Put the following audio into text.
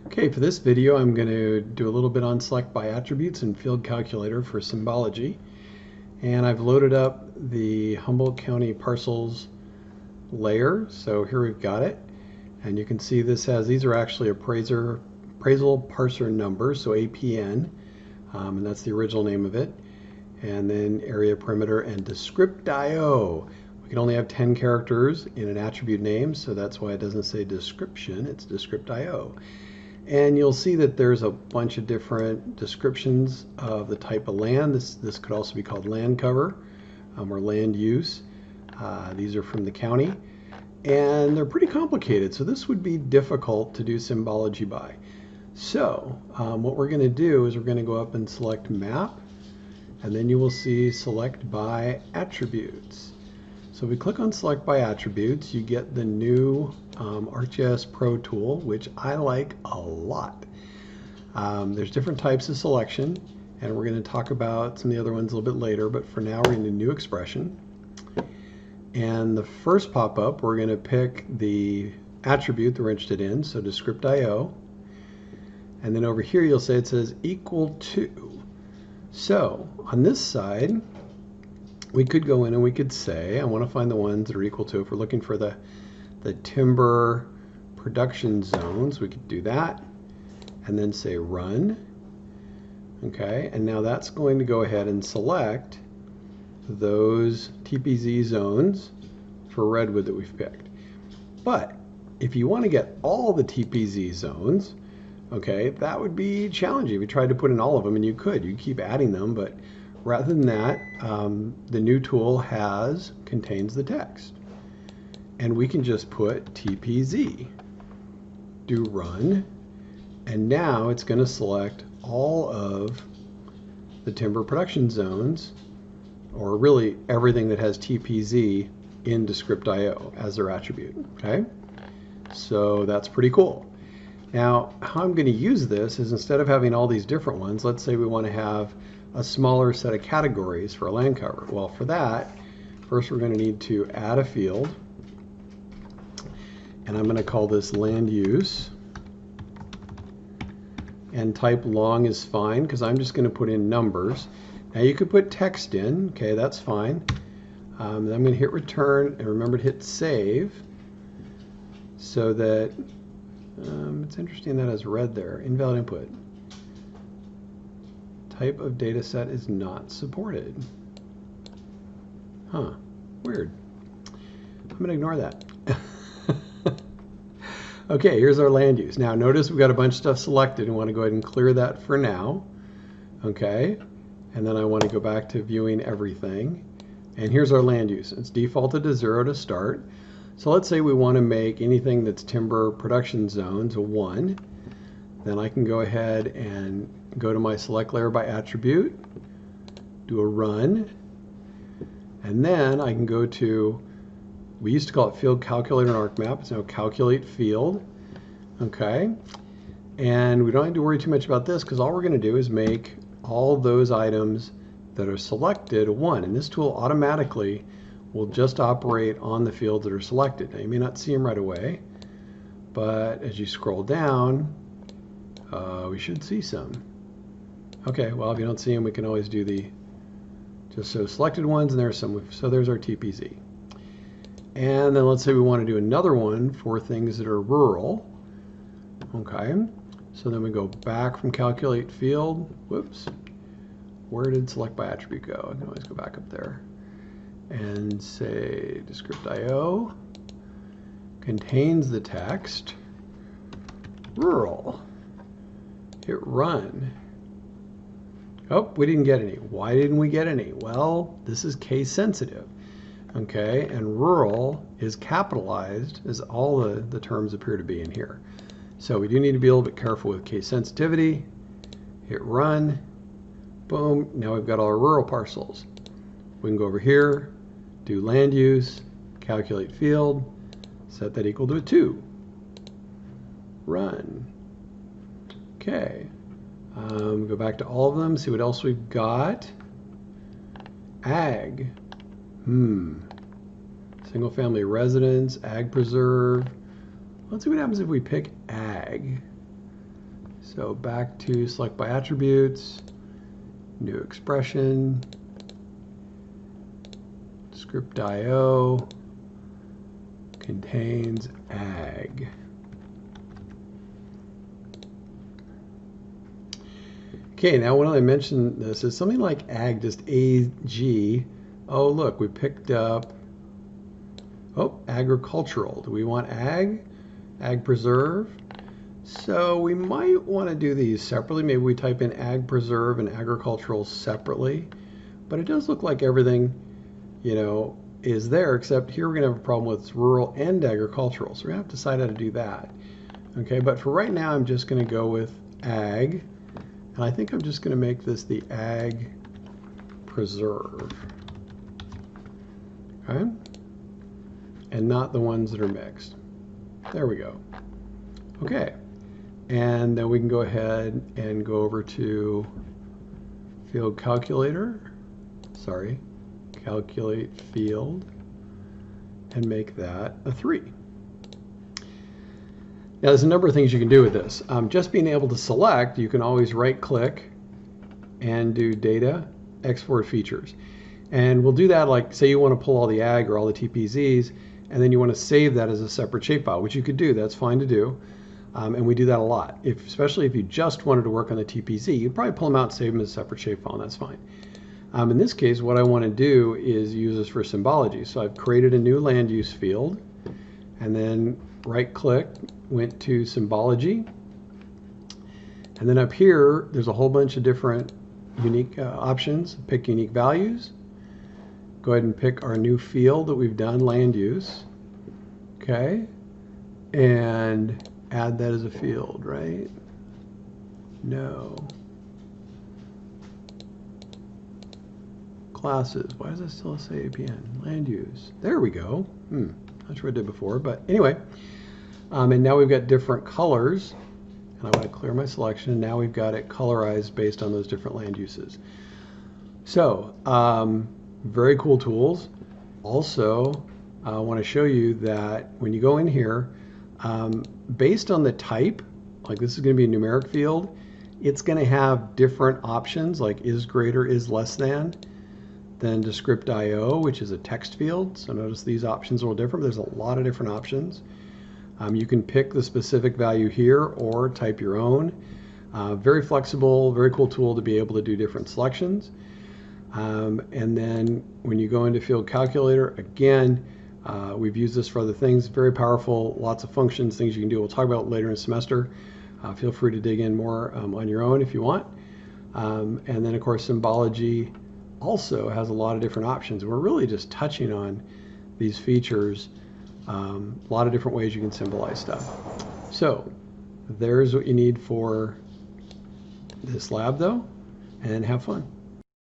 Okay, for this video I'm going to do a little bit on select by attributes and field calculator for Symbology. And I've loaded up the Humboldt County parcels layer. So here we've got it. And you can see these are actually appraisal parser numbers, so APN. And that's the original name of it. And then area perimeter and descript.io. We can only have 10 characters in an attribute name, so that's why it doesn't say description, it's descript.io. And you'll see that there's a bunch of different descriptions of the type of land. This could also be called land cover or land use. These are from the county. And they're pretty complicated, so this would be difficult to do symbology by. So what we're going to do is we're going to go up and select map, and then you will see select by attributes. So if we click on select by attributes, you get the new ArcGIS Pro tool, which I like a lot. There's different types of selection, and we're going to talk about some of the other ones a little bit later, but for now we're in a new expression. And the first pop-up, we're going to pick the attribute that we're interested in, so descript.io. And then over here you'll say it says equal to. So on this side, we could go in and we could say, I want to find the ones that are equal to, if we're looking for the timber production zones, we could do that and then say run. Okay, and now that's going to go ahead and select those TPZ zones for redwood that we've picked. But if you want to get all the TPZ zones, okay, that would be challenging. If you tried to put in all of them, and you keep adding them, but rather than that, the new tool contains the text. And we can just put TPZ, do run, and now it's going to select all of the timber production zones, or really everything that has TPZ in descript.io as their attribute. Okay, so that's pretty cool. Now, how I'm going to use this is, instead of having all these different ones, let's say we want to have a smaller set of categories for a land cover. Well, for that, first we're going to need to add a field, and I'm going to call this land use, and type long is fine because I'm just going to put in numbers. Now you could put text in, okay, that's fine. Then I'm going to hit return, and remember to hit save, so that it's interesting that has red there, invalid input. Type of data set is not supported. Huh, weird. I'm going to ignore that. Okay, here's our land use. Now notice we've got a bunch of stuff selected and want to go ahead and clear that for now. Okay, and then I want to go back to viewing everything. And here's our land use. It's defaulted to 0 to start. So let's say we want to make anything that's timber production zones a 1. Then I can go ahead and go to my select layer by attribute, do a run, and then I can go to, we used to call it field calculator in ArcMap, it's now calculate field. Okay, and we don't need to worry too much about this because all we're going to do is make all those items that are selected a 1, and this tool automatically will just operate on the fields that are selected. Now you may not see them right away, but as you scroll down, we should see some. Okay, well, if you don't see them, we can always do the just so selected ones, and there's some. So there's our TPZ. And then let's say we want to do another one for things that are rural. Okay, so then we go back from calculate field. Whoops, where did select by attribute go? I can always go back up there and say descript.io contains the text rural. Hit run. Oh, we didn't get any. Why didn't we get any? Well, this is case sensitive. Okay, and rural is capitalized as all the terms appear to be in here. So we do need to be a little bit careful with case sensitivity. Hit run. Boom. Now we've got all our rural parcels. We can go over here, do land use, calculate field, set that equal to a 2. Run. Okay. Go back to all of them, see what else we've got. Ag. Single family residence, ag preserve. Let's see what happens if we pick ag. So back to select by attributes, new expression, script.io contains ag. Okay, now when I mention this, is something like ag, just AG. Oh, look, we picked up, oh, agricultural. Do we want ag? Ag preserve? So we might want to do these separately. Maybe we type in ag preserve and agricultural separately. But it does look like everything, you know, is there, except here we're going to have a problem with rural and agricultural. So we're going to have to decide how to do that. Okay, but for right now, I'm just going to go with ag. And I think I'm just going to make this the ag preserve. Okay? And not the ones that are mixed. There we go. Okay. And then we can go ahead and go over to field calculator. Sorry, calculate field, and make that a 3. Now there's a number of things you can do with this. Just being able to select, you can always right click and do data, export features. And we'll do that like, say you want to pull all the ag or all the TPZs, and then you want to save that as a separate shapefile, which you could do, that's fine to do. And we do that a lot. Especially if you just wanted to work on the TPZ, you'd probably pull them out and save them as a separate shapefile, and that's fine. In this case, what I want to do is use this for Symbology. So I've created a new land use field, and then right click, went to Symbology. And then up here, there's a whole bunch of different unique options. Pick unique values. Go ahead and pick our new field that we've done, land use. Okay. And add that as a field, right? No. Classes. Why does it still say APN? Land use. There we go. That's what I did before. But anyway, and now we've got different colors. And I want to clear my selection. Now we've got it colorized based on those different land uses. So, very cool tools. Also, I want to show you that when you go in here, based on the type, like this is going to be a numeric field, it's going to have different options like is greater, is less than script.io, which is a text field. So notice these options are a little different. There's a lot of different options. You can pick the specific value here or type your own. Very flexible, very cool tool to be able to do different selections. And then when you go into field calculator, again, we've used this for other things. Very powerful, lots of functions, things you can do. We'll talk about later in the semester. Feel free to dig in more on your own if you want. And then, of course, Symbology also has a lot of different options. We're really just touching on these features. A lot of different ways you can symbolize stuff. So there's what you need for this lab, though, and have fun.